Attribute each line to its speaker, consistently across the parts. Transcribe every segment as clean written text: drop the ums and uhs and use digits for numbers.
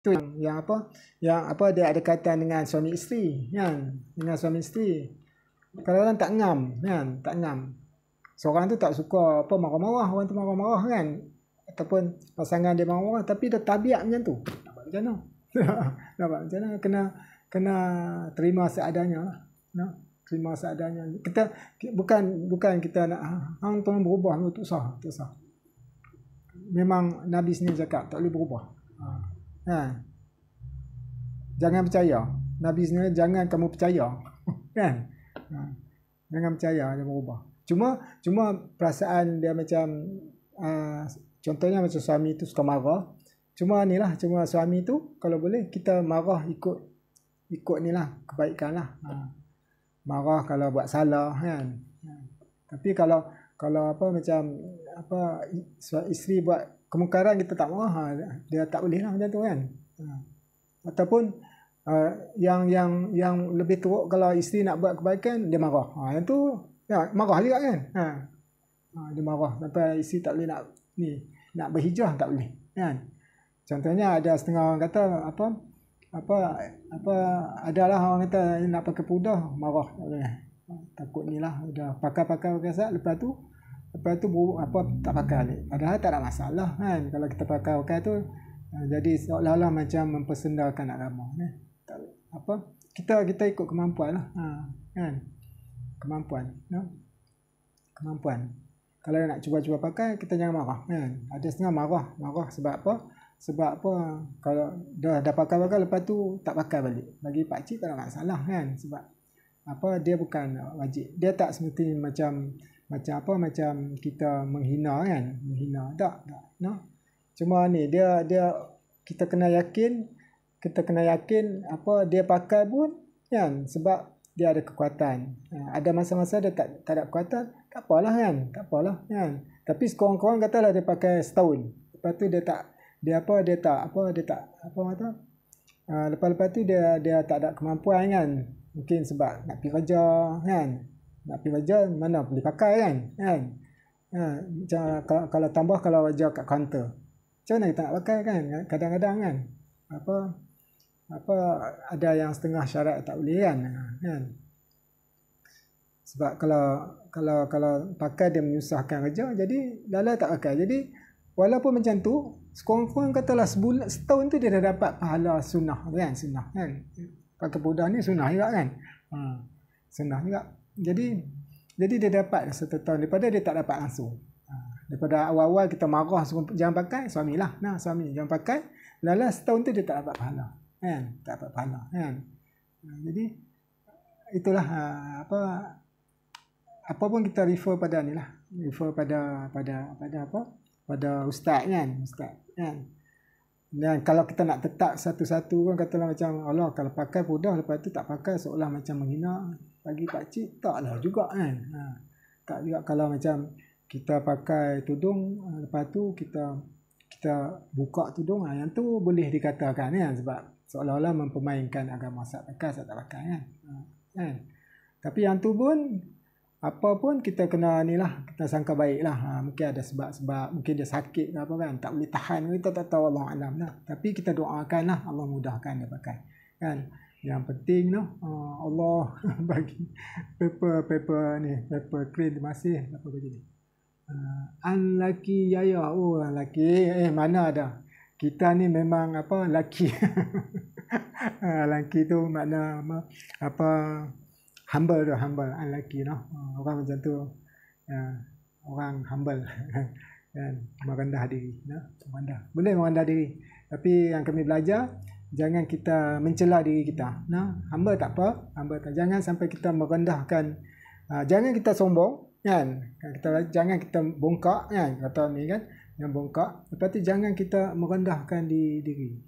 Speaker 1: Tu yang apa? Yang apa dia ada kaitan dengan suami isteri, kan? Dengan suami isteri. Kadang-kadang tak ngam, kan? Tak ngam. Seorang tu tak suka apa marah-marah, orang tu marah-marah kan? Ataupun pasangan dia marah-marah tapi dia tabiat macam tu. Nak buat macam mana? Nak buat macam mana? Kena terima seadanya lah. No? Terima seadanya. Kita bukan kita nak hang tolong berubah tu sah, tu sah. Memang Nabi sendiri cakap tak boleh berubah. Ha. Jangan percaya. Nabi sendiri jangan kamu percaya. Kan? Jangan percaya dia berubah. Cuma perasaan dia macam contohnya macam suami tu suka marah. Cuma suami tu kalau boleh kita marah ikut ni lah kebaikan lah. Marah kalau buat salah kan. Tapi kalau apa macam apa isteri buat kemungkaran kita tak marah, dia tak boleh lah macam tu kan. Ataupun yang lebih teruk kalau isteri nak buat kebaikan dia marah. Yang tu ya, marah juga kan. Dia marah sampai isteri tak boleh nak berhijrah tak boleh kan. Contohnya ada setengah orang kata apa adalah orang kata nak pakai pudar marah tak boleh. Takut ni lah udah pakai sat lepas tu apa tak pakai balik. Padahal tak ada masalah kan kalau kita pakai tu jadi seolah-olah macam mempersendakan agama apa kita ikut kemampuan lah kan kemampuan kalau nak cuba-cuba pakai kita jangan marah kan. Ada setengah marah sebab apa kalau dah pakai lepas tu tak pakai balik bagi pak cik tak ada masalah kan sebab apa dia bukan wajib, dia tak semestinya macam kita menghina kan, tak no. Cuma ni dia kita kena yakin apa dia pakai pun kan sebab dia ada kekuatan. Ada masa-masa dia tak ada kekuatan, tak apalah kan. Tapi sekurang-kurang katalah dia pakai setahun. Lepas tu lepas tu dia tak ada kemampuan kan. Mungkin sebab nak pergi kerja kan. Nak pergi kerja mana boleh pakai kan. Kalau tambah kalau kerja kat kaunter. Macam mana kita nak pakai kan? Kadang-kadang kan apa ada yang setengah syarat tak boleh kan. Sebab kalau pakai dia menyusahkan kerja jadi lala tak pakai. Jadi walaupun macam tu sekurang-kurang katalah setahun tu dia dah dapat pahala sunnah kan. Pakai pudar ni sunnah juga kan. Sunnah juga. Jadi dia dapat satu tahun daripada dia tak dapat langsung. Daripada awal-awal kita marah jangan pakai, suamilah. Suami jangan pakai. Lala setahun tu dia tak dapat pahala. Kan? Tak dapat pahala kan. Jadi itulah apa pun kita refer pada ni lah. Refer pada apa? Pada ustaz kan. Dan kalau kita nak tetap satu-satu kan katalah macam Allah kalau pakai pudar lepas tu tak pakai seolah macam menghina bagi pak cik taklah juga kan. Tak juga kalau macam kita pakai tudung lepas tu kita buka tudung yang tu boleh dikatakan kan sebab seolah-olah mempermainkan agama tak pakai kan. Tapi yang tu pun apa pun kita kena ni lah, kita sangka baik lah. Mungkin ada sebab-sebab, mungkin dia sakit ke apa kan, tak boleh tahan, kita tak tahu, Allah alam lah. Tapi kita doakan lah, Allah mudahkan dia pakai kan. Yang penting Allah bagi paper clean masih apa begini. Laki yaya, laki mana ada. Kita ni memang apa laki. Laki tu makna apa humble, lelaki orang macam tu orang humble dan merendah diri boleh merendah diri tapi yang kami belajar jangan kita mencela diri kita humble tak apa jangan sampai kita merendahkan jangan kita sombong kan jangan kita bongkak kan kata ni kan yang bongkak lepas tu jangan kita merendahkan diri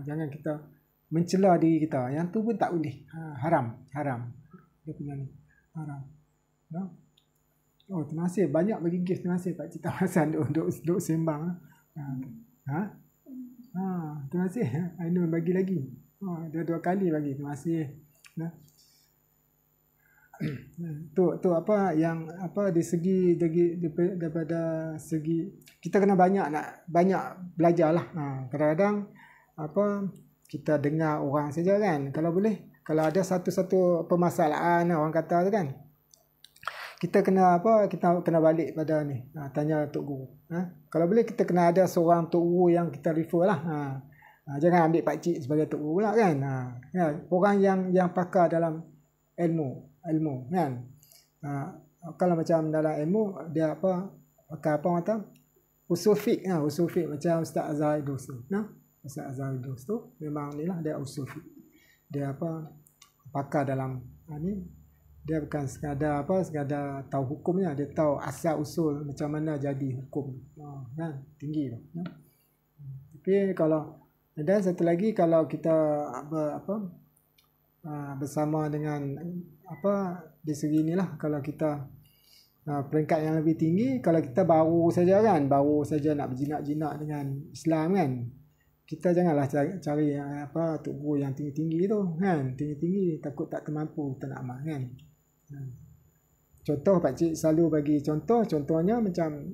Speaker 1: jangan kita mencela diri kita yang tu pun tak boleh haram dia punya ni haram. Terima kasih banyak bagi gift. Terima kasih Pak Cik Hasan duk sembang. Terima kasih Ainul bagi lagi. Dia 2 kali bagi. Terima kasih. Tu apa yang apa dari segi daripada segi kita kena banyak belajarlah. Kadang-kadang apa kita dengar orang saja kan. Kalau boleh, kalau ada satu-satu permasalahan orang kata tu kan, kita kena kita kena balik pada ni, tanya tok guru. Kalau boleh kita kena ada seorang tok guru yang kita refer lah. Jangan ambil pak cik sebagai tok guru lah kan. Orang yang pakar dalam ilmu kan. Kalau macam dalam ilmu dia pakar kata usul fiqh, usul fiqh macam Ustaz Azhar Idrus tu. Ustaz Azhar Idrus tu memang ni lah, dia usul fiqh. Dia pakar dalam ni. Dia bukan sekadar tahu hukumnya, dia tahu asal usul macam mana jadi hukum. Kan tinggi tu. Tapi kalau, dan satu lagi, kalau kita bersama dengan di segi inilah, kalau kita peringkat yang lebih tinggi, kalau kita baru saja nak berjinak-jinak dengan Islam kan, kita janganlah cari tok guru yang tinggi-tinggi tu kan. Tinggi-tinggi takut tak termampu kita nak amal kan. Contoh pakcik selalu bagi contohnya macam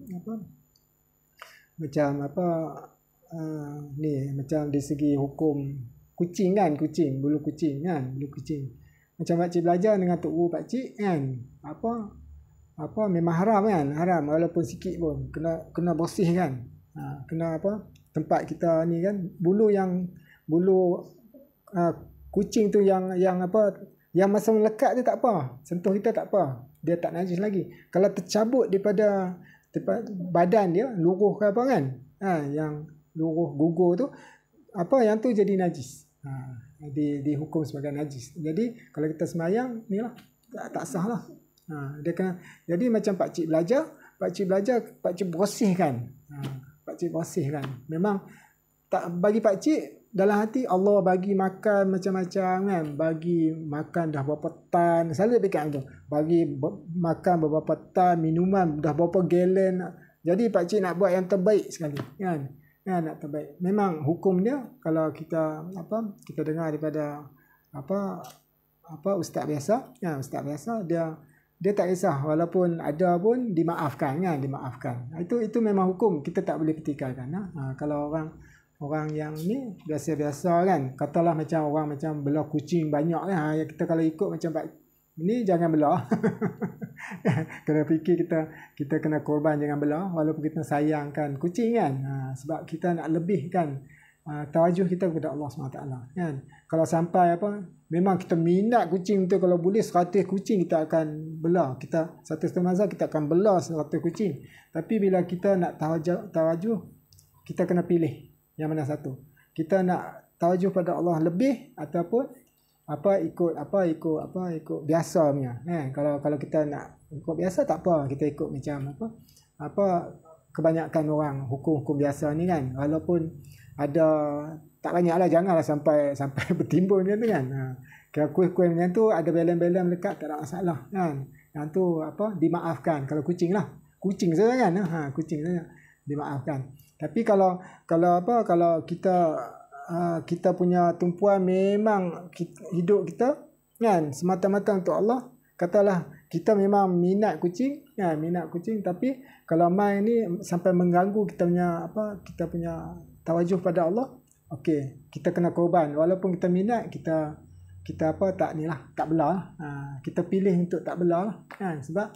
Speaker 1: ni, macam di segi hukum kucing kan, bulu kucing. Macam pakcik belajar dengan tok guru pakcik kan, memang haram walaupun sikit pun kena bersih kan. Kena tempat kita ni kan, bulu kucing tu yang masa melekat dia tak apa, sentuh kita tak apa, dia tak najis lagi. Kalau tercabut daripada badan dia, luruh ke apa kan, yang luruh gugur tu, yang tu jadi najis, dihukum sebagai najis. Jadi kalau kita semayang ni lah, tak sah lah. Dia kena, jadi macam pakcik belajar, pakcik bersihkan. Pakcik bersihkan. Memang tak bagi pakcik dalam hati, Allah bagi makan macam-macam kan, bagi makan dah berapa tan, selalu dekat tu, bagi makan beberapa tan, minuman dah berapa galen. Jadi pakcik nak buat yang terbaik sekali kan, nak terbaik. Memang hukum dia, kalau kita kita dengar daripada ustaz biasa, ustaz biasa, dia tak kisah, walaupun ada pun dimaafkan kan, itu memang hukum, kita tak boleh petikaikan. Kalau orang yang ni biasa-biasa kan, katalah macam orang macam belah kucing banyak kan, kita kalau ikut macam ni jangan belah. Kena fikir kita kena korban, jangan belah, walaupun kita sayangkan kucing kan. Sebab kita nak lebihkan tawajuh kita kepada Allah SWT kan. Kalau sampai memang kita minat kucing tu, kalau boleh 100 kucing kita akan belah, kita satu semasa kita akan belah 100 kucing. Tapi bila kita nak tawajuh, kita kena pilih yang mana satu. Kita nak tawajuh pada Allah lebih, ataupun ikut biasa punya kan. Kalau kita nak ikut biasa tak apa, kita ikut macam kebanyakan orang hukum biasa ni kan, walaupun ada tak banyak lah, janganlah sampai bertimbun macam tu kan. Kalau kuih-kuih macam tu ada belen-belen melekat, tak ada masalah kan. Yang tu dimaafkan. Kalau kucing saja kan, kucing saja dimaafkan. Tapi kalau kita punya tumpuan memang hidup kita kan semata-mata untuk Allah, katalah kita memang minat kucing, tapi kalau main ni sampai mengganggu kita punya tawajuh pada Allah, okey, kita kena korban. Walaupun kita minat, kita tak belah. Kita pilih untuk tak belah lah kan, sebab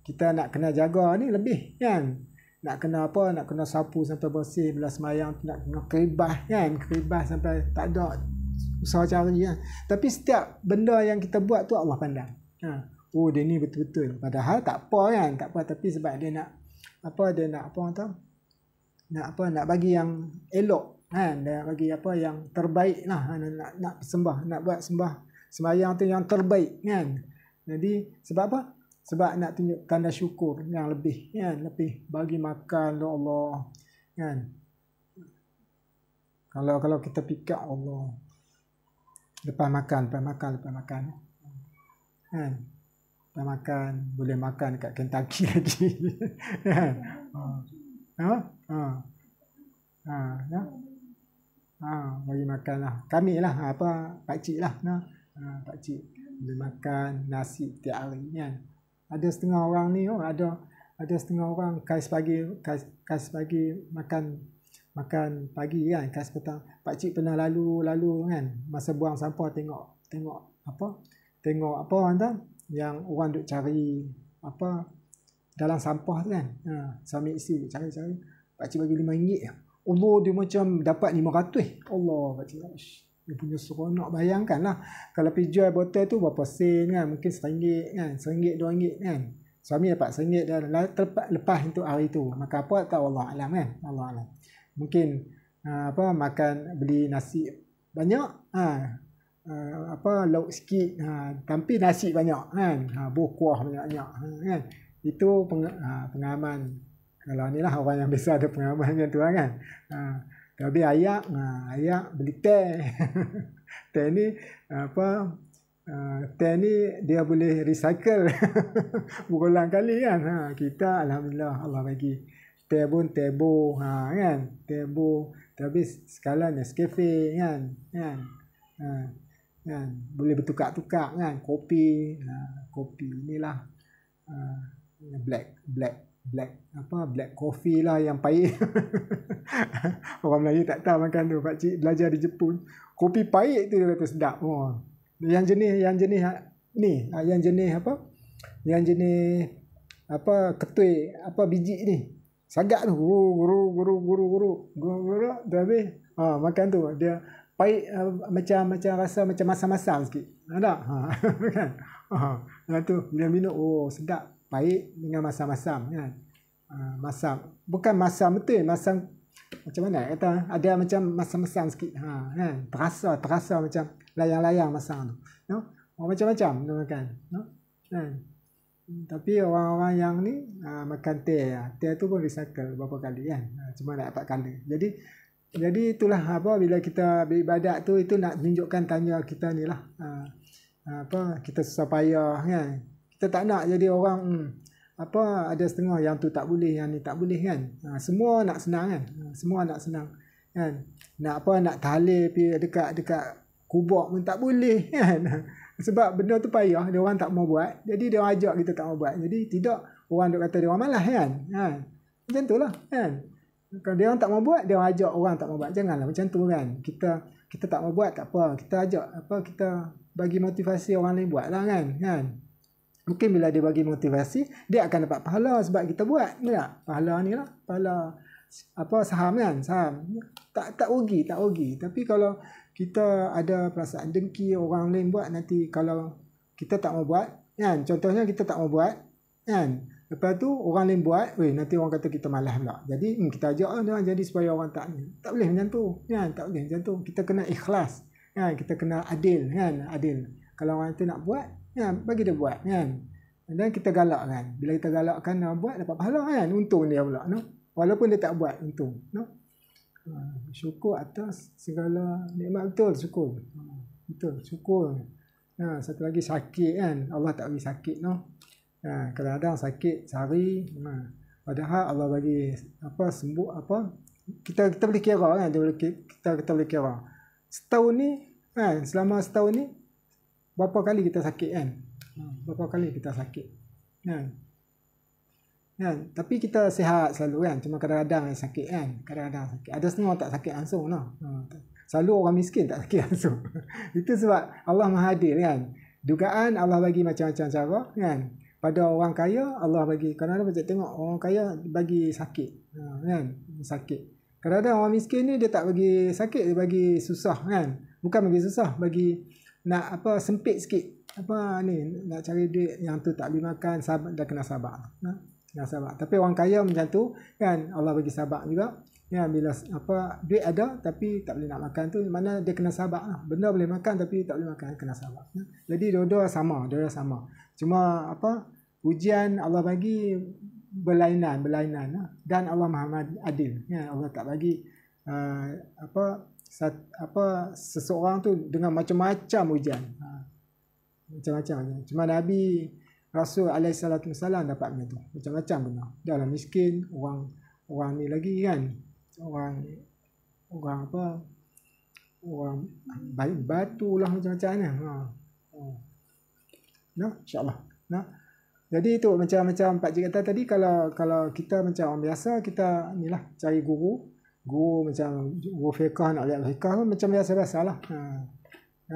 Speaker 1: kita nak kena jaga ni lebih kan. Nak kena sapu sampai bersih, bila semayang nak kena keribah sampai tak ada usaha cari kan. Tapi setiap benda yang kita buat tu Allah pandang. Dia ni betul-betul, padahal tak apa kan, tapi sebab dia nak nak bagi yang elok kan, dia bagi yang terbaik lah, nak sembah, nak buat sembahyang tu yang terbaik kan. Jadi sebab apa? Sebab nak tunjuk tanda syukur yang lebih kan, lebih bagi makan Allah kan. Kalau kita fikir Allah lepas makan kan, lepas makan boleh makan dekat Kentucky lagi kan. Bagi makan lah kami lah, pakcik lah, pakcik boleh makan nasi tiap hari kan. Ada setengah orang ni ada setengah orang kais pagi makan makan pagi kan, khas petang. Pak cik pernah lalu kan, masa buang sampah tengok apa orang tu yang orang duk cari apa dalam sampah tu kan. Suami isteri duk cari. Pak cik bagi RM5. Allah, dia macam dapat 500. Allah, pak cik. Dia punya seronok, bayangkanlah kalau pergi jual botol tu berapa sen kan, mungkin RM1 kan, RM1 RM2 kan. Suami dapat RM1 dah lepas untuk hari tu. Maka apa tahu, Allah alam kan. Allah alam. Mungkin makan beli nasi banyak, lauk sikit, tapi nasi banyak kan, buah kuah banyak-banyak kan. Itu pengalaman. Kalau ni lah orang yang biasa ada pengalaman macam tu kan. Tapi ayak beli teh. Teh ni teh ni dia boleh recycle berulang kali kan. Kita alhamdulillah Allah bagi teh pun tebo kan, tebo tapi sekala Nescafe kan. Kan boleh bertukar-tukar kan. Kopi inilah black coffee lah yang pahit. Orang Melayu tak tahu makan tu. Pak cik belajar di Jepun, kopi pahit tu dia kata sedap. Yang jenis ni, yang jenis ketui biji ni, sagak tu guru habis makan tu dia pahit, macam rasa macam masam-masam sikit. Ada kan. Tu bila minum, sedap. Pahit dengan masam-masam kan. Masam, bukan masam betul, masam macam mana kata, ada macam masam-masam sikit kan. Terasa macam layang-layang masam tu, no? Macam-macam tu makan, no? Kan. Tapi orang-orang yang ni makan teh tu pun recycle berapa kali kan. Cuma nak dapat color. Jadi itulah bila kita beribadat tu, itu nak tunjukkan tanya kita ni lah, kita susah payah kan. Kita tak nak jadi orang ada setengah yang tu tak boleh, yang ni tak boleh kan. Semua nak senang kan. Semua nak senang kan. Nak tahlil pergi dekat kubur pun tak boleh kan. Sebab benda tu payah, dia orang tak mau buat. Jadi dia orang ajak kita tak mau buat. Jadi tidak, orang duk kata dia orang malas kan. Macam tu lah kan. Kalau dia orang tak mau buat, dia orang ajak orang tak mau buat. Janganlah macam tu kan. Kita tak mau buat tak apa. Kita ajak kita bagi motivasi orang lain buat lah kan. Mungkin bila dia bagi motivasi, dia akan dapat pahala sebab kita buat. Tak? Pahala ni lah. Pahala saham kan. Saham. Tak rugi. Tapi kalau kita ada perasaan dengki orang lain buat, nanti kalau kita tak mau buat kan. Contohnya kita tak mau buat kan. Lepas tu orang lain buat, nanti orang kata kita malas pula. Jadi kita ajak dia jadi supaya orang tak boleh macam tu kan. Tak boleh macam tu. Kita kena ikhlas kan. Kita kena adil kan. Adil. Kalau orang tu nak buat, bagi dia buat kan. Dan kita galak kan. Bila kita galakkan dia buat, dapat pahala kan. Untung dia pula, no? Walaupun dia tak buat, untung, no? Syukur atas segala nikmat. Betul syukur. Betul syukur. Satu lagi sakit kan. Allah tak bagi sakit, no? Kadang-kadang sakit sehari, padahal Allah bagi sembuh kita boleh kira kan. Kita boleh kira setahun ni kan. Selama setahun ni berapa kali kita sakit kan. Berapa kali kita sakit kan. Tapi kita sihat selalu kan. Cuma kadang-kadang sakit kan. Kadang-kadang sakit. Ada setengah tak sakit langsung, no? Selalu orang miskin tak sakit langsung. Itu sebab Allah Maha Adil kan. Dugaan Allah bagi macam-macam cara kan. Pada orang kaya Allah bagi, kadang-kadang macam tengok orang kaya bagi sakit kan. Sakit. Kadang-kadang orang miskin ni dia tak bagi sakit, dia bagi susah kan. Bukan bagi susah, bagi nak sempit sikit. Nak cari duit, yang tu tak boleh makan, sabar, dah kena sabar. Kena sabar. Tapi orang kaya macam tu kan, Allah bagi sabar juga. Ya, bila duit ada tapi tak boleh nak makan tu, mana dia kena sabar lah. Benda boleh makan tapi tak boleh makan, kena sabar. Jadi dua-dua sama. Cuma ujian Allah bagi berlainan dan Allah Maha Adil. Ya, Allah tak bagi seseorang tu dengan macam-macam ujian. Macam-macam. Cuma Nabi Rasul alaihissalam dapat benda tu. Macam-macam benda. Dia lah miskin, orang ni lagi kan. Orang baik batu lah macam-macam ni. InsyaAllah. Jadi itu macam Pak Cik kata tadi, kalau kita macam orang biasa, kita ni lah cari guru guru macam guru fiqh nak lihat fiqh pun macam biasa-biasalah.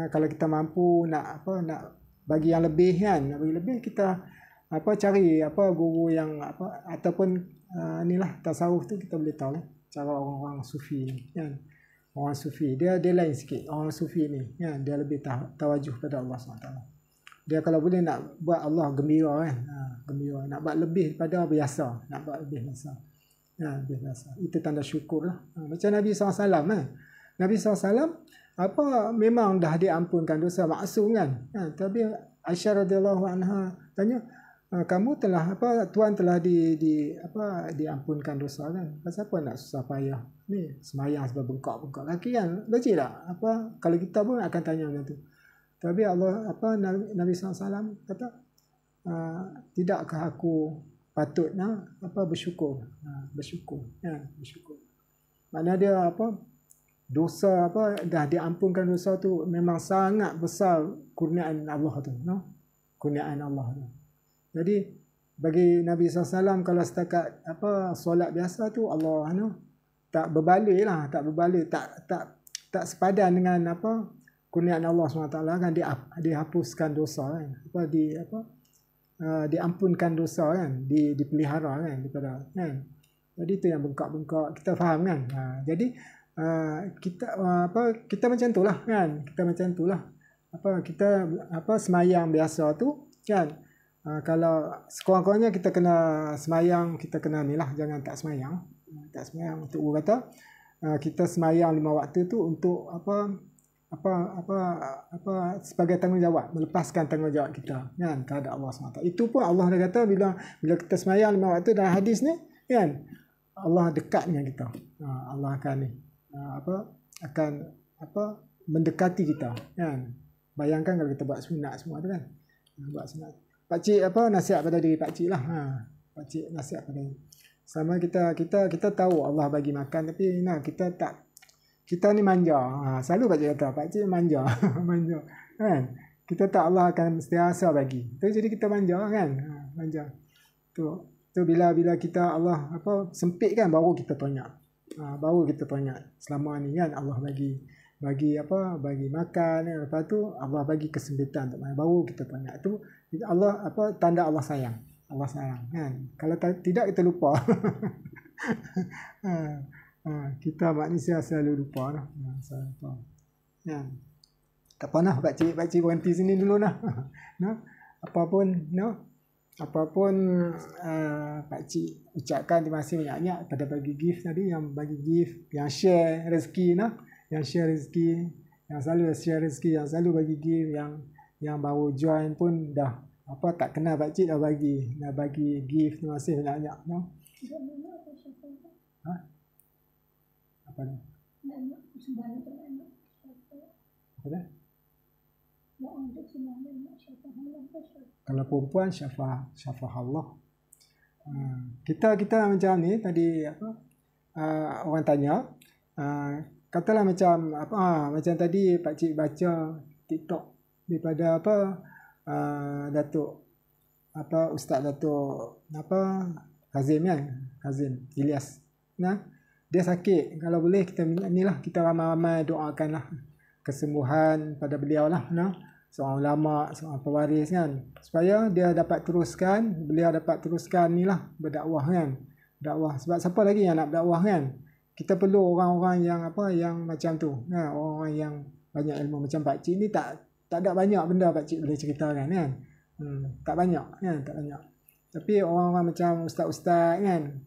Speaker 1: Kalau kita mampu nak bagi yang lebih kan, nak bagi lebih, kita cari guru yang ataupun inilah tasawuf tu, kita boleh tahu cara orang-orang sufi ni kan. Orang sufi dia lain sikit. Orang sufi ni kan, dia lebih tawajuh pada Allah SWT. Dia kalau boleh nak buat Allah gembira kan, gembira, nak buat lebih daripada biasa, nak buat lebih biasa. Lebih biasa. Itu tanda syukur lah. Macam Nabi SAW kan. Nabi SAW memang dah diampunkan dosa, maksum kan. Tapi Aisyah radhiyallahu anha tanya, kamu telah Tuhan telah diampunkan dosa kan. Pasal apa nak susah payah ni semayang sebab bengkak-bengkak kaki kan. Logik tak? Kalau kita pun akan tanya macam tu. Tapi Allah Nabi SAW kata, tidakkah aku patut bersyukur. Bersyukur kan, bersyukur. Maknanya dia dosa dah diampunkan dosa tu memang sangat besar kurniaan Allah tu, kurniaan Allah tu. Jadi bagi Nabi SAW kalau setakat solat biasa tu Allah tak berbalik lah, tak sepadan dengan kurniaan Allah SWT kan, dihapuskan dosa kan, diampunkan dosa kan, dipelihara kan daripada kan. Jadi itu yang bengkak-bengkak, kita faham kan. Jadi kita macam itulah kan, kita macam itulah kita semayang biasa tu kan. Kalau sekurang-kurangnya kita kena semayang, kita kena ni lah, jangan tak semayang. Untuk guru kata kita semayang 5 waktu tu untuk sebagai tanggungjawab, melepaskan tanggungjawab kita kan terhadap Allah SWT. Itu pun Allah dah kata bila kita semayang 5 waktu dalam hadis ni kan, Allah dekat dengan kita. Allah akan mendekati kita kan. Bayangkan kalau kita buat sunat semua tu kan. Buat sunat. Pak cik nasihat pada diri pak cik lah. Pak cik nasihat pada diri. Sama kita tahu Allah bagi makan, tapi kita ni manja. Selalu pak cik kata pak cik manja. Manja kan. Kita tak, Allah akan sentiasa bagi. Tu jadi kita manja kan. Manja. Tu bila kita Allah sempit kan, baru kita tanya. Baru kita tanya selama ni kan Allah bagi makan, lepas tu Allah bagi kesempitan untuk makan, baru kita tanya. Itu Allah tanda Allah sayang kan. Kalau tidak kita lupa. Kita manusia selalu lupa lah. Ya. Tak pernah pak cik berhenti sini dulu nah. Apapun pak cik ucapkan terima kasih banyak-banyak pada bagi gift tadi, yang bagi gift, yang share rezeki yang share rezeki, yang selalu share rezeki, yang selalu bagi gift, yang baru join pun dah tak kenal pak cik dah bagi gift, terima kasih banyak-banyak. Apa ni? Apa dah? Kalau perempuan syafah Allah. Kita macam ni tadi orang tanya, katalah macam macam tadi pak cik baca TikTok daripada Datuk Ustaz Datuk Kazim kan, Kazim Ilyas. Dia sakit, kalau boleh kita inilah, kita ramai-ramai doakanlah kesembuhan pada beliau lah, seorang ulama, seorang pewaris kan, supaya dia dapat teruskan, beliau dapat teruskan inilah berdakwah kan, dakwah. Sebab siapa lagi yang nak berdakwah kan? Kita perlu orang-orang yang yang macam tu, orang-orang yang banyak ilmu. Macam pak cik ni tak ada banyak benda pak cik boleh ceritakan kan. Tak banyak kan, tak banyak. Tapi orang-orang macam ustaz-ustaz kan,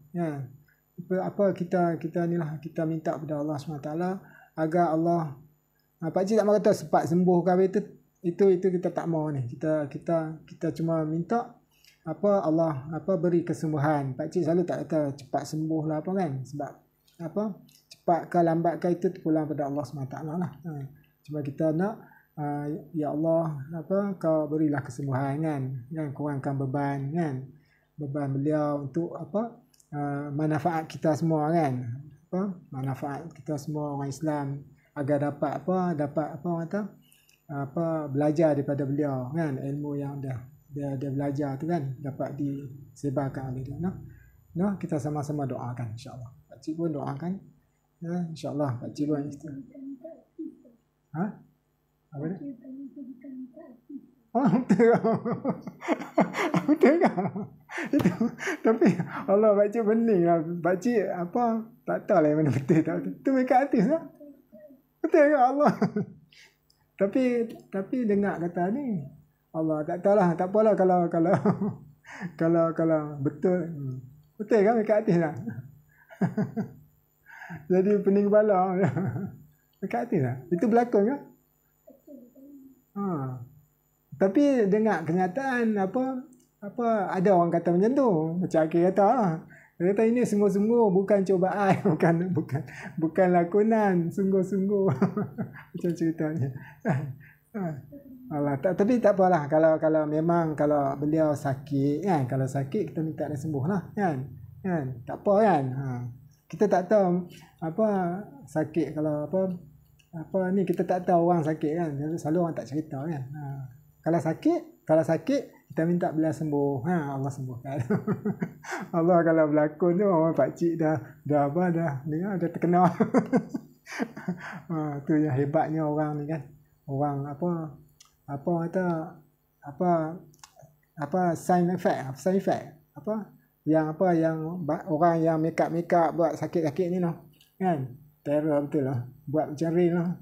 Speaker 1: kita inilah, kita minta kepada Allah SWT agar Allah, pak cik tak mahu kata sempat sembuh ke apa, itu kita tak mahu ni. Kita cuma minta Allah beri kesembuhan. Pak cik selalu tak kata cepat sembuh lah kan, sebab cepat ke lambat ke itu terpulang pada Allah SWT lah. Cuma kita nak ya Allah kau berilah kesembuhan kan, kurangkan beban kan, beban beliau untuk manfaat kita semua kan, manfaat kita semua orang Islam, agar dapat belajar daripada beliau kan, ilmu yang dia belajar tu kan dapat disebarkan oleh dia. Kita sama-sama doakan insya-Allah. Pak cik pun doakan Ya, insya-Allah pak cik pun itu. Ha? Apa dia? Oh, betul. Betul kan? Itu. Tapi Allah pak cik bening lah. Pak cik apa? Tak tahu lah yang mana betul tak betul. Itu makeup artist lah. Betul ya Allah. Tapi dengar kata ni Allah tak tahulah, tak apalah kalau betul. Betul kan makeup artist lah. Jadi pening kepala. Makeup artist lah. Itu berlakon kan? Ha. Tapi dengar kenyataan apa ada orang kata macam tu. Macam Akil kata lah. Dia kata ini sungguh-sungguh bukan cubaan, bukan lakonan, sungguh-sungguh. Macam ceritanya. Allah tapi tak apalah kalau memang kalau beliau sakit kan, kalau sakit kita minta dia sembuh lah kan. Tak apa kan. Kita tak tahu apa sakit kalau apa ni kita tak tahu orang sakit kan. Selalu orang tak cerita kan. Kalau sakit kita minta beliau sembuh. Allah sembuhkan. Allah kalau berlakon tu orang pak cik dah dengar dah terkenal. Tu yang hebatnya orang ni kan. Orang apa kata apa side effect yang orang yang make up buat sakit-sakit ni noh. Kan? Terror betul lah. Buat macam real lah.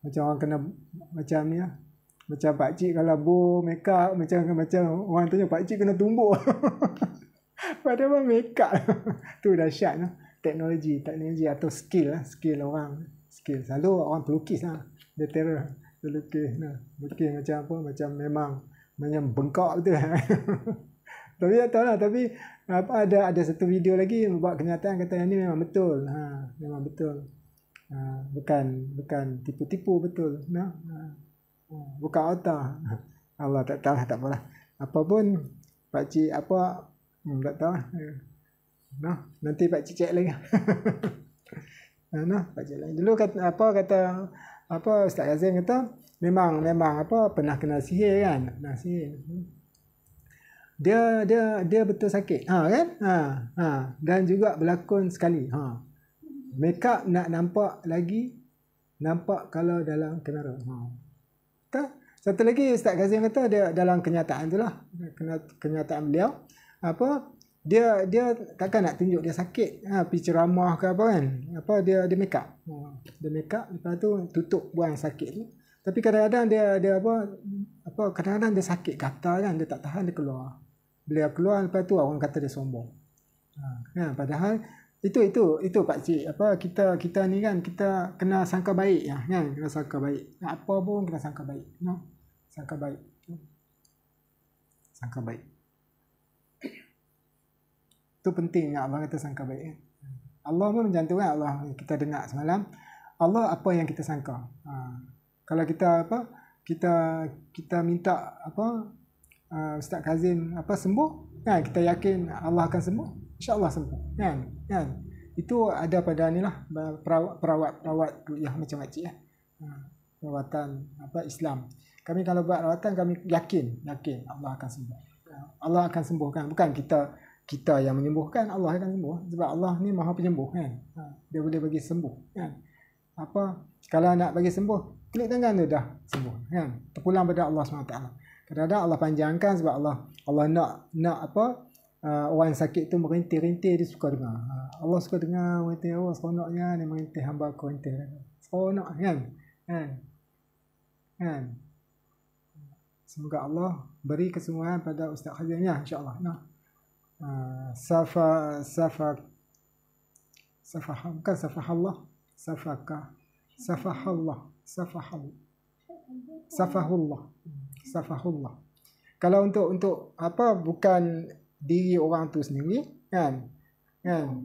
Speaker 1: Macam orang kena macam ni lah. Macam pakcik kalau make up macam orang tanya pakcik kena tumbuk. Padahal make up. Tu dahsyat lah. Teknologi atau skill orang. Skill. Selalu orang pelukis lah. Dia terror. Dia lukis macam apa. Macam memang bengkak betul. Tapi tak tahu lah. Tapi ada satu video lagi buat kenyataan kata yang ni memang betul. Memang betul. Bukan tipu-tipu betul. Bukan otak. Allah tak tahu, tak apalah. Apapun pakcik apa tak tahu. Nanti pakcik cek lagi. Pakcik lagi. Dulu kata Ustaz Azim kata memang pernah kena sihir kan. Sihir. Dia betul sakit. Kan? Dan juga berlakon sekali. Makeup nak nampak lagi kalau dalam kenara. Satu lagi Ustaz Kazim kata dia dalam kenyataan tu lah. Kenyataan beliau dia takkan nak tunjuk dia sakit pergi ceramah ke apa kan. Dia make up. Dia make up lepas tu tutup buang sakit tu. Tapi kadang-kadang dia kadang-kadang dia sakit gatal kan, dia tak tahan dia keluar. Beliau keluar lepas tu orang kata dia sombong. Padahal itu pak cik kita ni kan kita kena sangka baik kan, kena sangka baik. Apa pun kena sangka baik. Sangka baik. Sangka baik. Itu penting Allah kata sangka baik. Allah pun macam tu kan. Allah kita dengar semalam. Allah apa yang kita sangka. Kalau kita kita minta Ustaz Kazim sembuh kan, kita yakin Allah akan sembuh, insya-Allah sembuh kan. Itu ada pada inilah perawat yang macam makcik perawatan Islam. Kami kalau buat rawatan kami yakin Allah akan sembuh. Allah akan sembuhkan, bukan kita yang menyembuhkan, Allah akan sembuh sebab Allah ni Maha Penyembuh kan. Dia boleh bagi sembuh kan. Kalau nak bagi sembuh, klik tangan tu dah sembuh kan. Terpulang pada Allah SWT. Kadang-kadang Allah panjangkan sebab Allah nak orang sakit tu merintih-rintih, dia suka dengar. Allah suka dengar merintih, seronoknya dia merintih hamba aku rintih. Seronok kan. Semoga Allah beri kesembuhan pada Ustaz Kazim insya-Allah. Safahullah. Kalau untuk bukan diri orang tu sendiri kan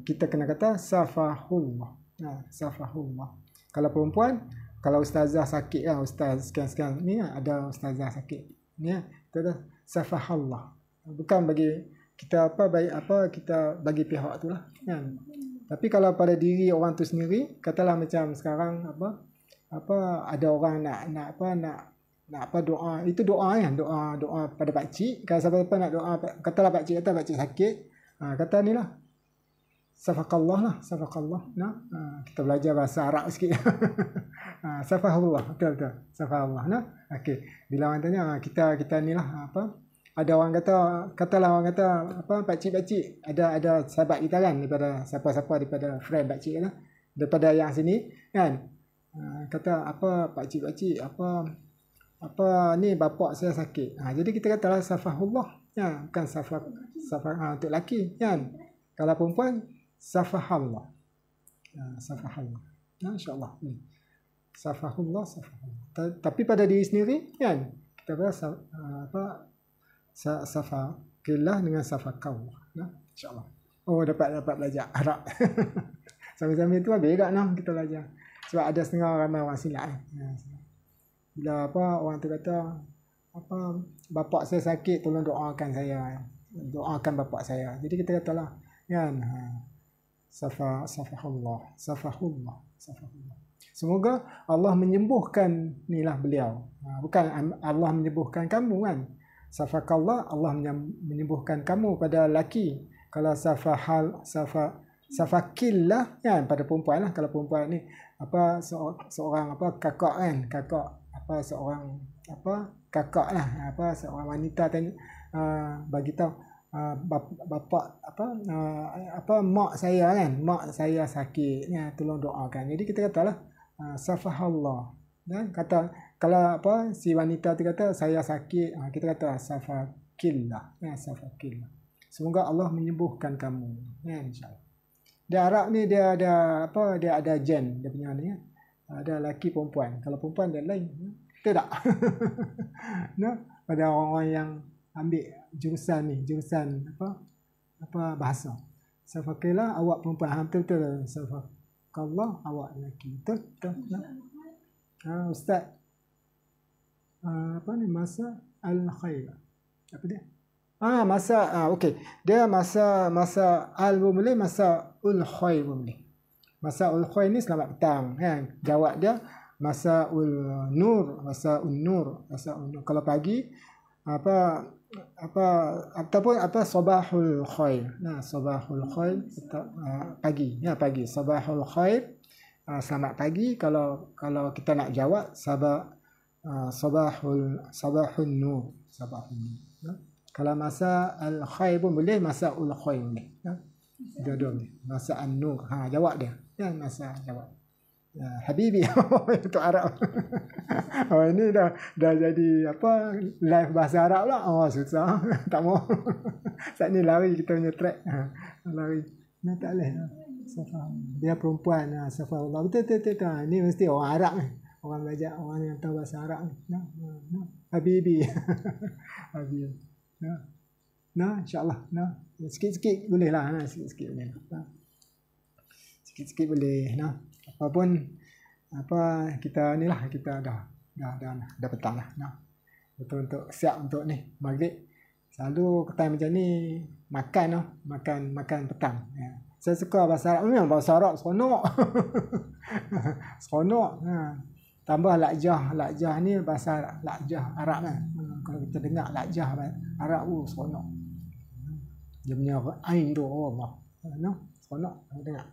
Speaker 1: kita kena kata safahullah. Safahullah. Kalau perempuan, kalau ustazah sakit ustaz sekian ni ada ustazah sakit ni kita safahullah. Bukan bagi kita kita bagi pihak tu lah kan. Tapi kalau pada diri orang tu sendiri, katalah macam sekarang ada orang nak doa, itu doa kan, doa pada pak cik. Kalau siapa-siapa nak doa, katalah pak cik sakit, kata ni lah Safaqallah lah, safaqallah. Nah, kita belajar bahasa Arab sikit. Safahullah, betul. Safahullah. Nah, okey. Bila orang tanya kita ni lah apa? Ada orang katalah orang kata apa pakcik, ada sahabat kita kan daripada siapa-siapa daripada friend pakcik lah. Daripada yang sini kan. Kata apa pakcik apa ni bapak saya sakit. Jadi kita katalah safahullah. Ya, bukan safah untuk lelaki kan. Kalau perempuan safahallah. Safahallah. Insya-Allah. Safahullah. Tapi pada diri sendiri kan kita safakillah dengan safakallah. Insya-Allah. Oh, dapat belajar Arab. Sambil-sambil tu habis juga kita belajar. Sebab ada setengah ramai orang silap bila orang tu kata bapak saya sakit, tolong doakan saya. Doakan bapak saya. Jadi kita katalah kan safahullah. Semoga Allah menyembuhkan nilah beliau. Bukan Allah menyembuhkan kamu kan. Safakallah, Allah menyembuhkan kamu pada lelaki. Kalau safakillah kan pada perempuan lah. Kalau perempuan ni seorang kakak kan, seorang kakak lah, seorang wanita tanya bagi tahu bapak mak saya kan, mak saya sakit ya, tolong doakan. Jadi kita katalah safahallah. Dan kalau si wanita tu kata saya sakit, kita kata safakillah ya, safakillah. Semoga Allah menyembuhkan kamu ya, insyaallah. Di Arab ni dia ada gen dia punya ni ya. Ada lelaki perempuan. Kalau perempuan dia lain. Betul tak? Pada orang-orang yang ambil jurusan bahasa. Safakillah awak perempuan. Betul. Safakallah awak lelaki. Betul. Ustaz masa al-khair. Apa dia? Okey. Dia masa al boleh, masa ul khair boleh. Masa ul khair ni selamat petang kan. Jawab dia masa ul nur. Kalau pagi ataupun sabahul khair. Sabahul khair pagi. Ya, pagi. Sabahul khair selamat pagi. Kalau kita nak jawab sabahul nur. Kalau masa al khair pun boleh, masa ul khair boleh. Dua-dua boleh. Masa an-nur. Jawab dia. Ya, masa jawab. Habibi itu Arab. Ini dah jadi live bahasa Arab lah. Susah. Tak mau. Saat ni lari kita punya track. Lari. Tak boleh. Dia perempuan. Safahullah. Betul. Ini mesti orang Arab ni. Orang belajar, orang yang tahu bahasa Arab ni. Habibi. Habibi. InsyaAllah. Sikit-sikit boleh lah. Sikit-sikit boleh lah. Sikit-sikit boleh. Apapun kita ni lah, kita dah petang lah. Betul untuk siap untuk ni maghrib. Selalu time macam ni makan petang. Ya. Saya suka bahasa Arab. Memang bahasa Arab seronok. Seronok. Tambah lakjah ni bahasa lakjah Arab kan. Kalau kita dengar lakjah Arab seronok. Dia punya ain tu Allah. Seronok dengar.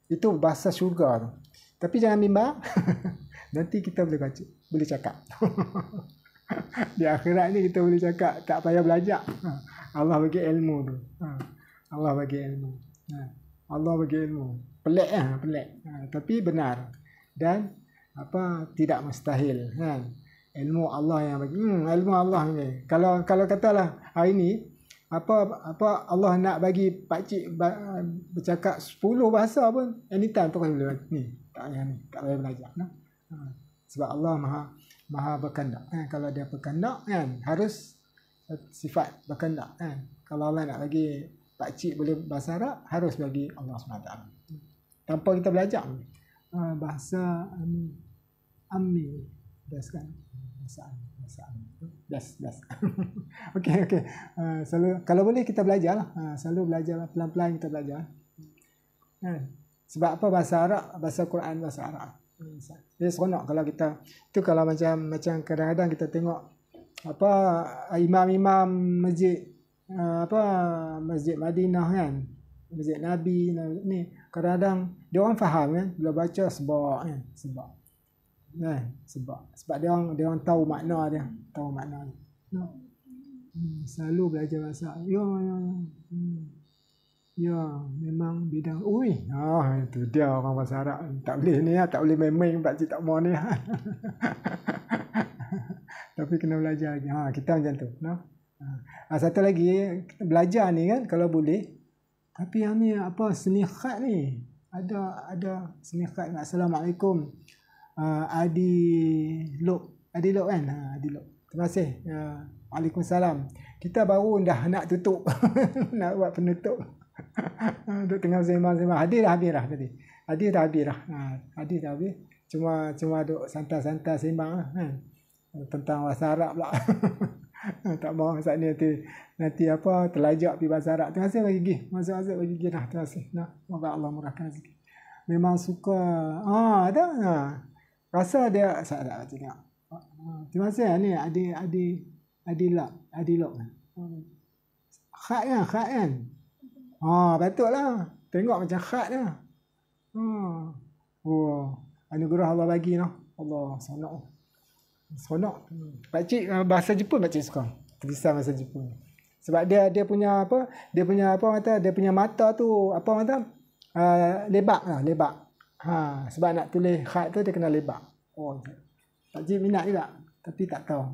Speaker 1: Itu bahasa syurga tu. Tapi jangan bimbang. Nanti kita boleh cakap. Di akhirat ni kita boleh cakap, tak payah belajar. Allah bagi ilmu tu. Allah bagi ilmu. Allah bagi ilmu. Pelik tapi benar. Dan tidak mustahil kan. Ilmu Allah yang bagi. Ilmu Allah ni. Kalau katalah hari ni Allah nak bagi pakcik bercakap 10 bahasa pun anytime tu boleh ni. Tak payah belajar. Sebab Allah maha berkehendak. Kalau dia berkehendak kan harus sifat berkehendak kan. Kalau Allah nak bagi pakcik boleh bahasa Arab, harus bagi Allah SWT. Tanpa kita belajar. Bahasa Ammi. Best kan? Bahasa Ammi. Best. Okey. Selalu kalau boleh kita belajar lah. Selalu belajar lah. Pelan-pelan kita belajar. Sebab bahasa Arab, bahasa Quran, bahasa Arab. Dia seronok kalau kita tu, kalau macam kadang-kadang kita tengok imam-imam masjid Masjid Madinah kan, Masjid Nabi ni. Kadang-kadang dia orang faham kan bila baca sebab kan, sebab. Sebab dia orang tahu makna dia, No. Selalu belajar bahasa. Ya. Ya, memang bidang. Ui, itu dia orang bahasa Arab. Tak boleh ni, tak boleh main-main pak cik tak mau ni. Tapi kena belajar lagi. Kita macam tu, no. Satu lagi kita belajar ni kan kalau boleh. Tapi yang ni apa seni khat ni? Ada seni khat. Assalamualaikum. Adi Lok kan? Adi Lok. Terima kasih. Waalaikumsalam. Kita baru dah nak tutup. Nak buat penutup. Duk tengah sembang-sembang. Hadir dah tadi. Hadir dah habis. Cuma duk santai-santai sembang lah kan. Tentang bahasa Arab pula. Tak mahu saat ni nanti apa terlajak pergi bahasa Arab. Terima kasih bagi gigi. Masuk bagi gigi dah. Terima kasih. Moga Allah murahkan rezeki. Memang suka. Ada. Rasa dia saya tak tengok. Terima kasih ni Adilok. Khat kan? Patutlah. Tengok macam khat dia. Anugerah Allah bagi Allah sonok. Pakcik bahasa Jepun pakcik suka. Tulisan bahasa Jepun. Sebab dia punya mata tu lebak. Sebab nak tulis khat tu dia kena lebak. Pakcik minat juga tapi tak tahu.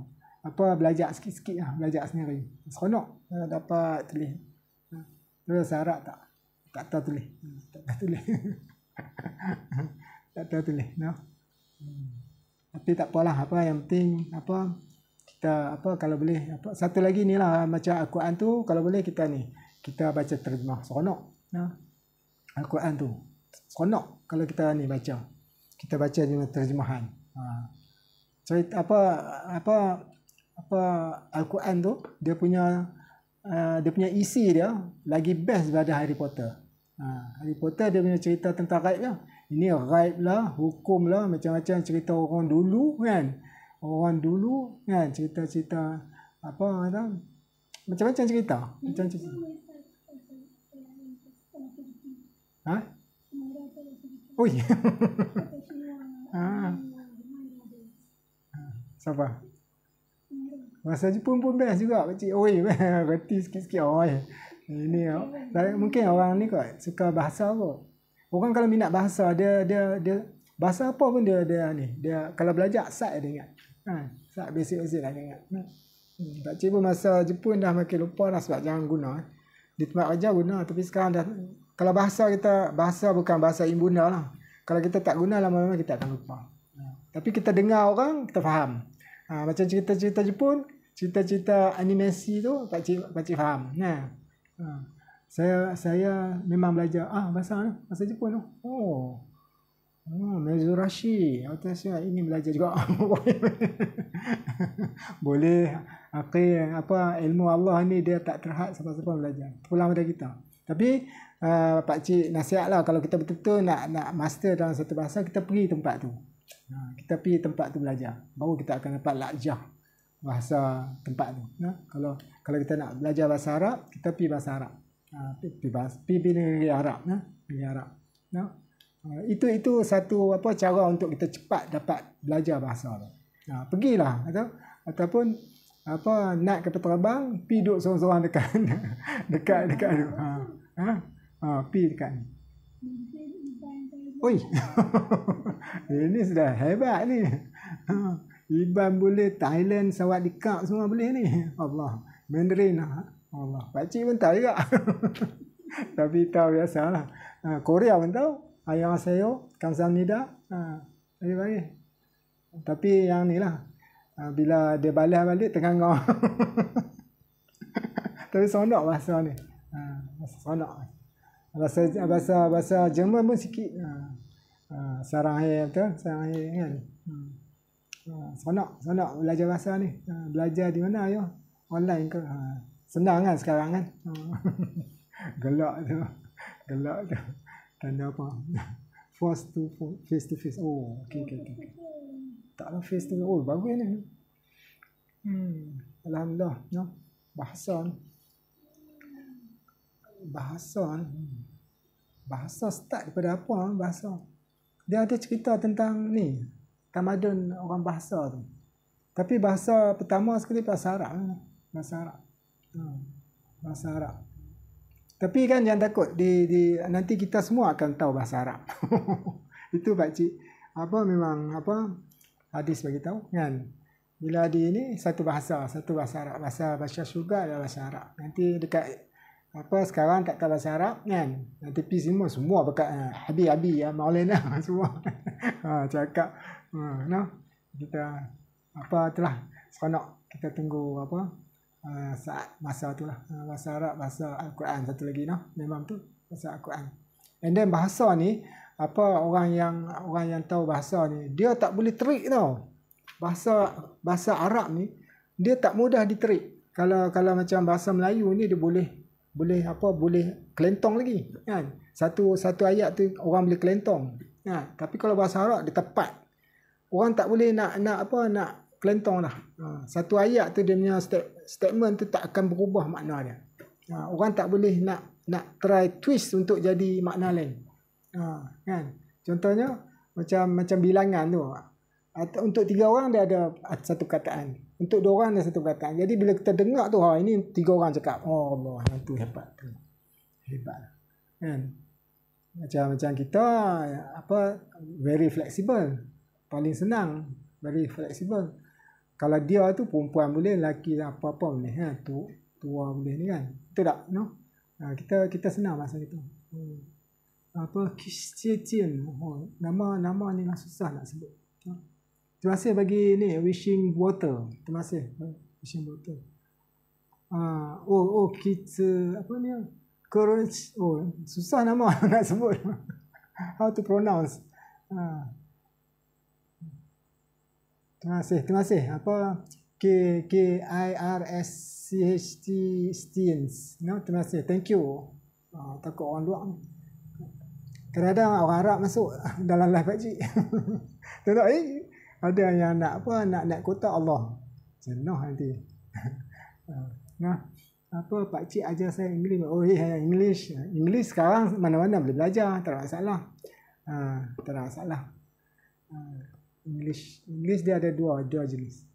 Speaker 1: Belajar sikit-sikit belajar sendiri. Seronok dapat tulis. Tulis Arab tak tahu tulis. Tak tahu tulis, no. Tapi tak apalah, yang penting kita kalau boleh satu lagi ni lah macam Al-Quran tu kalau boleh kita baca terjemah seronok, no. Al-Quran tu seronok kalau kita baca. Kita baca terjemahan. Cerita Al-Quran tu dia punya isi dia lagi best daripada Harry Potter. Harry Potter dia punya cerita tentang gaib lah. Ini gaib lah, hukum lah, macam-macam cerita orang dulu kan. Cerita-cerita macam-macam cerita. Oi. Siapa? Bahasa Jepun pun best juga pakcik. Reti sikit-sikit. Ini mungkin orang ni kot suka bahasa kot. Orang kalau minat bahasa dia bahasa apa pun dia kalau belajar sat dia ingat. Sat basic lah dia ingat. Pakcik pun masa Jepun dah makin lupa dah sebab jangan guna. Di tempat kerja guna tapi sekarang dah kalau bahasa bukan bahasa imbuna lah. Kalau kita tak guna lama-lama kita akan lupa. Tapi kita dengar orang kita faham. Macam cerita-cerita Jepun, cerita-cerita animasi tu pakcik faham. Saya memang belajar bahasa Jepun tu. Mezurashi. Ini belajar juga. Boleh ilmu Allah ni dia tak terhad siapa-siapa belajar. Pulang pada kita. Tapi pakcik nasihatlah kalau kita betul-betul nak master dalam satu bahasa kita pergi tempat tu. Kita pergi tempat tu belajar. Baru kita akan dapat lakjah bahasa tempat tu. Kalau kita nak belajar bahasa Arab, kita pergi bahasa Arab. Pergi negeri Arab. Negeri Arab. Itu satu cara untuk kita cepat dapat belajar bahasa tu. Pergilah ataupun naik kapal terbang, pergi duduk seorang-seorang dekat tu. Pergi dekat ni. Oi. Ini sudah hebat ni. Iban boleh, Thailand, Sawadikap semua boleh ni. Allah. Mandarin. Allah. Pakcik pun tahu juga. Tapi tahu biasalah. Korea pun tahu. Annyeonghaseyo, kamsahamnida. Bagi. Tapi yang ni lah. Bila dia balas balik terngangau. Tapi seronok bahasa ni. Seronok. Bahasa Jerman pun sikit. Sarang air betul. Sarang air kan. Seronok belajar bahasa ni. Belajar di mana ya? Online ke? Senang kan sekarang kan? Gelak tu. Tanda apa? Face to face. Okay. Taklah face to face. Bagus ni. Alhamdulillah. Bahasa ni. Bahasa start daripada apa bahasa? Dia ada cerita tentang ni, tamadun orang bahasa tu. Tapi bahasa pertama sekali bahasa Arab. Bahasa Arab. Bahasa Arab. Tapi kan jangan takut, nanti kita semua akan tahu bahasa Arab. Itu pak cik memang hadis bagi tahu kan. Bila ini satu bahasa Arab, bahasa syurga adalah bahasa Arab. Nanti dekat sekarang tak tahu bahasa Arab kan. Nanti semua bekat Habib ya, Maulana semua. Cakap kita itulah seronok kita tunggu saat masa itulah bahasa Arab, bahasa Al-Quran satu lagi memang tu bahasa Al-Quran. And then bahasa ni orang yang tahu bahasa ni dia tak boleh terik tau. Bahasa Arab ni dia tak mudah diterik. Kalau macam bahasa Melayu ni dia boleh kelentong lagi kan. Satu ayat tu orang boleh kelentong. Tapi kalau bahasa Arab dia tepat. Orang tak boleh nak kelentong dah. Satu ayat tu dia punya statement tu tak akan berubah makna dia. Orang tak boleh nak try twist untuk jadi makna lain. Kan? Contohnya macam bilangan tu. Untuk 3 orang dia ada satu kataan. Untuk 2 orang ada satu kataan. Jadi bila kita dengar tu ini 3 orang cakap. Oh Allah, yang tu hebat tu. Hebat. Kan? Macam kita very flexible. Paling senang, very flexible. Kalau dia tu perempuan boleh, lelaki apa-apa boleh tua boleh ni kan. Betul tak? Kita senang masa itu. Christian. Nama ni susah nak sebut. Terima kasih bagi ni wishing water. Terima kasih wishing water. Kids ni? Courage. Susah nama nak sebut. How to pronounce? Terima kasih. KIRSCHT Stiens. Terima kasih. Thank you. Takut orang luar ni. Kadang-kadang orang Arab masuk dalam live pakcik. Tengok ada yang nak nak kota Allah. Senang nanti. Pakcik ajar saya English. English sekarang mana-mana boleh belajar, tak ada masalah. Tak ada masalah. English dia ada dua jenis.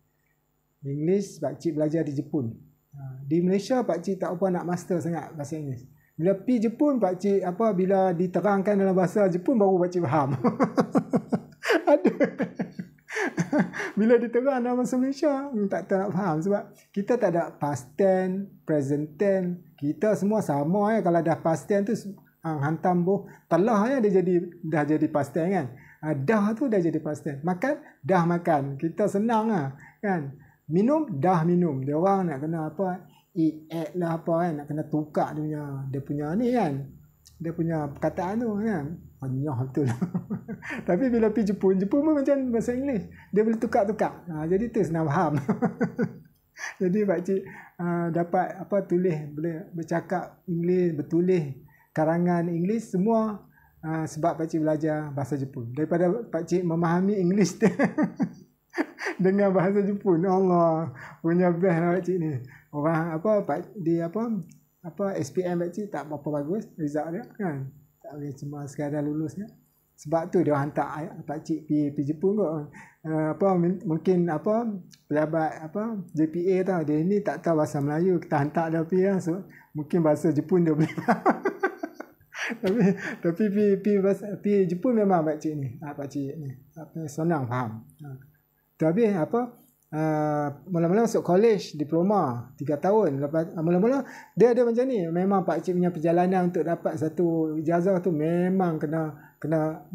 Speaker 1: English pakcik belajar di Jepun. Di Malaysia pakcik tak apa nak master sangat bahasa Inggeris. Bila pergi Jepun pakcik bila diterangkan dalam bahasa Jepun baru pakcik faham. Ada. Bila diterang dalam bahasa Malaysia tak nak faham sebab kita tak ada past tense, present tense. Kita semua sama kalau dah past tense tu hantam telah dah jadi past tense kan. Dah tu dah jadi past tense. Makan, dah makan. Kita senang kan. Minum, dah minum. Dia orang nak kena eat lah kan. Nak kena tukar dia punya ni kan. Dia punya perkataan tu kan. Banyak betul. Tapi bila pergi Jepun pun macam bahasa Inggeris. Dia boleh tukar-tukar. Jadi tu senang faham. Jadi pakcik dapat tulis, boleh bercakap Inggeris, bertulis karangan Inggeris semua. Sebab pakcik belajar bahasa Jepun. Daripada pakcik memahami English dengan bahasa Jepun. Allah punya best lah pakcik ni. Orang SPM pakcik tak berapa bagus result dia kan. Tak boleh cuma sekadar lulusnya. Sebab tu dia hantar pakcik pergi Jepun kot. Mungkin pejabat JPA tau. Dia ni tak tahu bahasa Melayu. Kita hantar dia pergi lah. So, mungkin bahasa Jepun dia boleh tapi pergi Jepun memang pakcik ni senang faham. Tapi mula-mula masuk college diploma 3 tahun. Lepas mula-mula dia ada macam ni. Memang pakcik punya perjalanan untuk dapat satu ijazah tu memang kena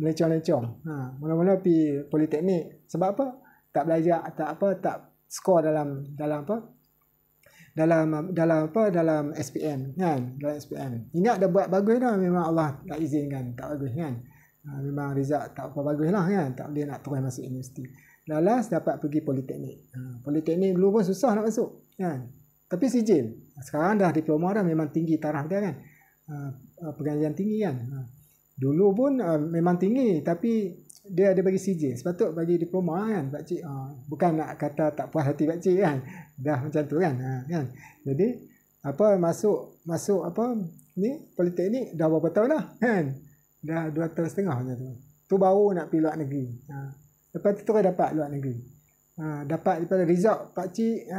Speaker 1: melencong-lencong. Mula-mula pergi politeknik. Sebab apa? Tak belajar, tak skor dalam SPM kan, dalam SPM. Ingat dah buat bagus dah, memang Allah tak izinkan tak bagus kan. Memang result tak apa bagus lah kan, tak boleh nak terus masuk universiti. Last dapat pergi politeknik. Politeknik dulu pun susah nak masuk kan. Tapi sijil. Sekarang dah diploma dah memang tinggi taraf dia kan. Pergantian tinggi kan. Dulu pun memang tinggi tapi dia ada bagi sijil. Sepatut bagi diploma kan pakcik. Bukan nak kata tak puas hati pakcik kan. Dah macam tu kan. Kan. Jadi masuk ni politeknik dah berapa tahun dah kan. Dah 2 tahun setengah macam tu. Tu baru nak pergi luar negeri. Lepas tu terus dapat luar negeri. Dapat daripada result pakcik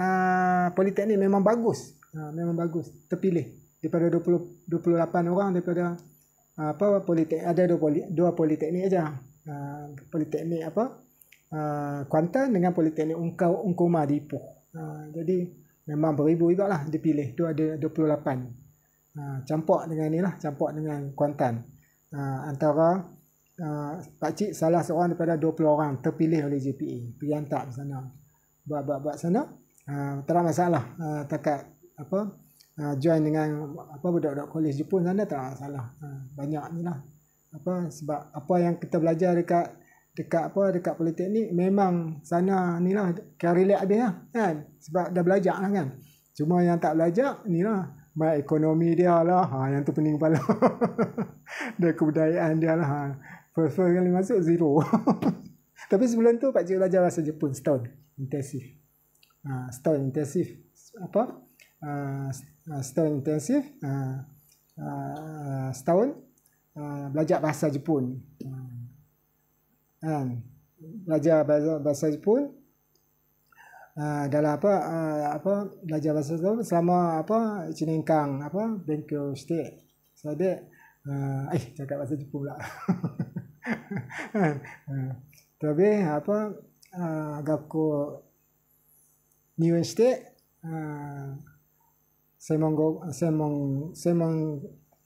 Speaker 1: politeknik memang bagus. Memang bagus. Terpilih daripada 28 orang daripada politeknik, ada dua politeknik aja. Politeknik Kuantan dengan politeknik Ungkuma di Ipoh. Jadi memang beribu jugalah dipilih. Tu ada 28. Campur dengan ni lah, campur dengan Kuantan. Antara pakcik salah seorang daripada 20 orang terpilih oleh JPA pergi hantar ke sana. Buat sana tak ada masalah. Takat join dengan budak-budak kolej Jepun sana tak ada masalah. Banyak ni lah. Sebab apa yang kita belajar dekat politeknik memang sana ni lah kira relax habis lah kan. Sebab dah belajar lah kan. Cuma yang tak belajar ni lah, ekonomi dia lah, yang tu pening kepala. Dan kebudayaan dia lah. First kali masuk zero. Tapi sebelum tu pakcik belajar bahasa Jepun setahun intensif. Setahun intensif setahun belajar bahasa Jepun. Belajar bahasa Jepun dalam belajar bahasa Jepun selama Chinengkang Benkyo shite. Saya cakap bahasa Jepun pula. Tapi Gakko Niun shite Semon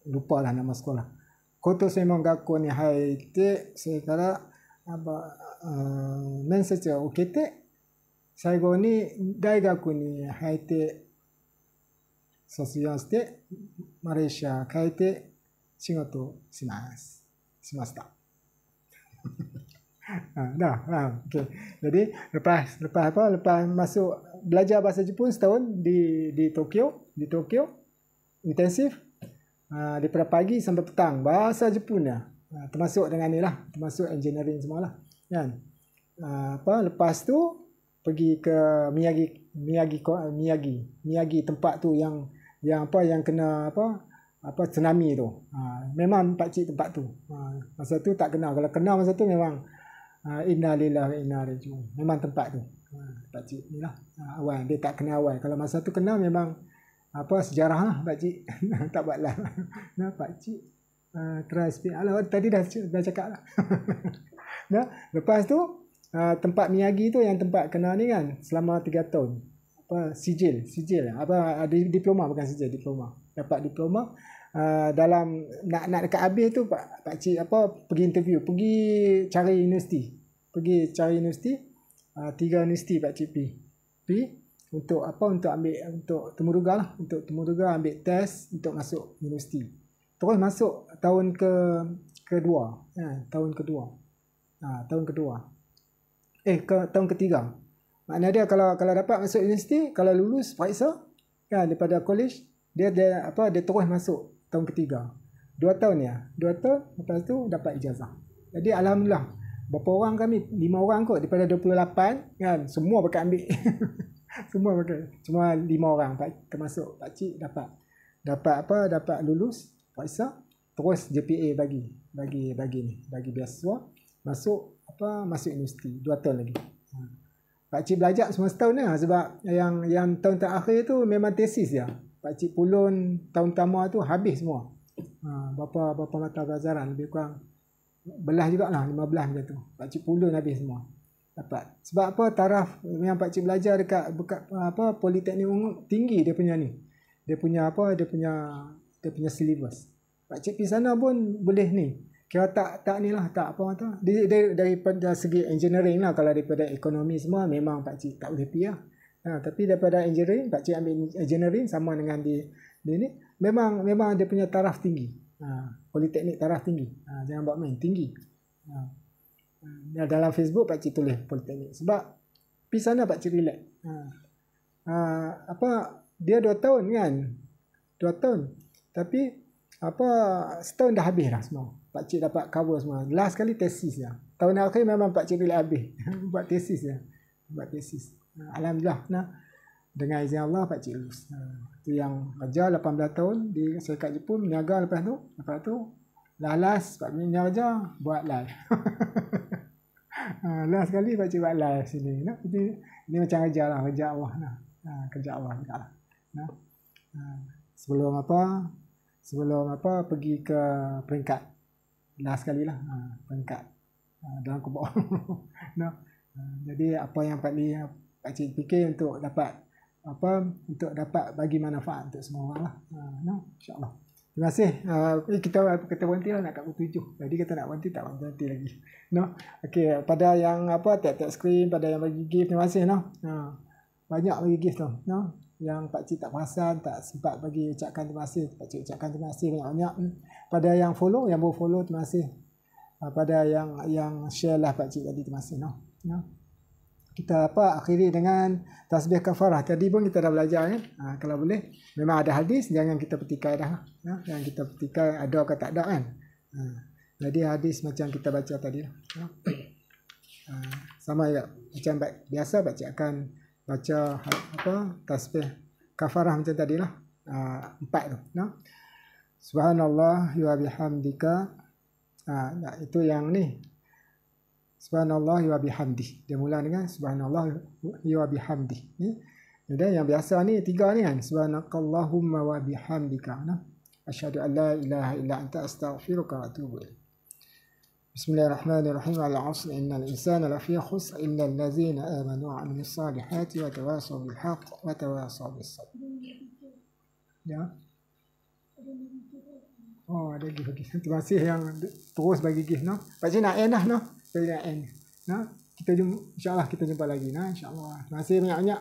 Speaker 1: lupa lah nama sekolah. Koto Semon Gakko ni haite, それから面接を受けて、最後に大学に入って卒業してマレーシア帰って仕事をしました。Okay. Jadi lepas masuk belajar bahasa Jepun setahun di Tokyo intensif, daripada pagi sampai petang bahasa Jepun lah. Termasuk dengan ni lah, termasuk engineering semua lah kan. Lepas tu pergi ke Miyagi tempat tu yang kena tsunami tu. Memang pakcik tempat tu. Masa tu tak kenal. Kalau kenal masa tu memang innalillahi wa inna ilaihi raji'un. Memang tempat tu. Pakcik ni lah. Awal dia tak kenal awal. Kalau masa tu kenal memang sejarah lah pakcik. Tak buat lah. Pakcik keras. Tadi dah cakap lah. Lepas tu tempat Miyagi tu yang tempat kena ni kan selama 3 tahun. Sijil ada diploma, bukan sijil, diploma. Dapat diploma dalam nak dekat habis tu pakcik pergi interview, pergi cari universiti. 3 universiti pakcik pergi untuk temuruga ambil test untuk masuk universiti. Terus masuk tahun kedua. Tahun ketiga. Maknanya dia kalau dapat masuk universiti, kalau lulus periksa kan daripada college, dia terus masuk tahun ketiga. 2 tahun ya. 2 tahun lepas tu dapat ijazah. Jadi alhamdulillah, berapa orang kami? 5 orang kot daripada 28 kan, semua bakal ambil. Semua bakal. Cuma 5 orang termasuk pakcik dapat lulus periksa, terus JPA bagi beasiswa masuk universiti 2 tahun lagi. Pakcik belajar semua setahun lah, sebab yang tahun terakhir tu memang tesis dia. Pakcik pulun tahun pertama tu habis semua. Berapa mata pelajaran lebih kurang belah jugalah 15 macam tu. Pakcik pulun habis semua. Dapat. Sebab taraf yang pakcik belajar dekat politeknik tinggi dia punya ni. Dia punya syllabus. Pakcik pergi sana pun boleh ni. Kira tak ni lah, tak apa tu. Daripada segi engineering lah, kalau daripada ekonomi semua memang pakcik tak boleh pergi lah. Tapi daripada engineering, pakcik ambil engineering sama dengan di ni. Memang dia punya taraf tinggi. Politeknik taraf tinggi. Jangan buat main, tinggi. Dalam Facebook pakcik tulis politeknik. Sebab pergi sana pakcik relax. Dia 2 tahun kan. 2 tahun. Tapi setahun dah habis lah semua. Pakcik dapat cover semua. Last kali tesis lah. Tahun akhir memang pakcik relax habis. Buat tesis lah. Alhamdulillah. Dengan izin Allah pakcik lulus. Itu yang kerja 18 tahun di Serikat Jepun, meniaga lepas tu Last 4 minit aja buat live. Last sekali pakcik buat live sini. Nah, ini macam kerja lah, kerja Allah. Nah. Kerja Allah juga lah. Nah. Sebelum apa pergi ke peringkat. Last sekali lah. Peringkat. Dalam kubur. Nah. Jadi apa yang pakcik fikir untuk dapat bagi manfaat untuk semua orang lah. Nah, insya-Allah. Terima kasih. Kita berhenti lah nak kat pukul 7. Jadi kita nak berhenti tak berhenti lagi. No. Okey, pada yang tap skrin, pada yang bagi gift, terima kasih no. Banyak bagi gift tu. No. Yang pakcik tak perasan, tak sempat bagi ucapkan terima kasih. Pakcik ucapkan terima kasih banyak-banyak. Pada yang follow, yang baru follow, terima kasih. Pada yang share lah pakcik tadi, terima kasih no. Kita akhiri dengan tasbih kafarah. Tadi pun kita dah belajar kan. Kalau boleh memang ada hadis, jangan kita petikai dah. Jangan kita petikai ada ke tak ada kan. Jadi hadis macam kita baca tadi lah. Sama ya macam biasa baca akan baca tasbih kafarah macam tadi lah. 4 tu. Subhanallah wa bihamdika. Itu yang ni. Subhanallah wa bihamdih. Dia mula dengan subhanallah wa bihamdih. Ni. Dan yang biasa ni 3 ni kan. Subhanakallahumma wa bihamdika. Asyhadu an la ilaha illa anta astaghfiruka wa atubu ilaik. Bismillahirrahmanirrahim. Al-'asr innal insana lafi khusr illa allazina amanu wa 'amilus salihati wa tawasaw bil haqq wa tawasaw bis sabr. Ya. Oh, ada gift lagi. Terima kasih yang terus bagi gift no. Pakcik nak end dah no. Kita jumpa, insya-Allah kita jumpa lagi insya-Allah. Terima kasih banyak-banyak.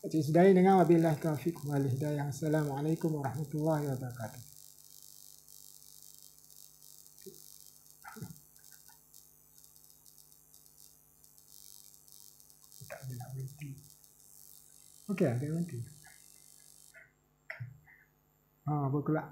Speaker 1: Pakcik sudahi dengan wabillahi taufiq wal hidayah. Assalamualaikum warahmatullahi wabarakatuh. Tak ada nak berhenti. Okey, ada berhenti. Berkelak.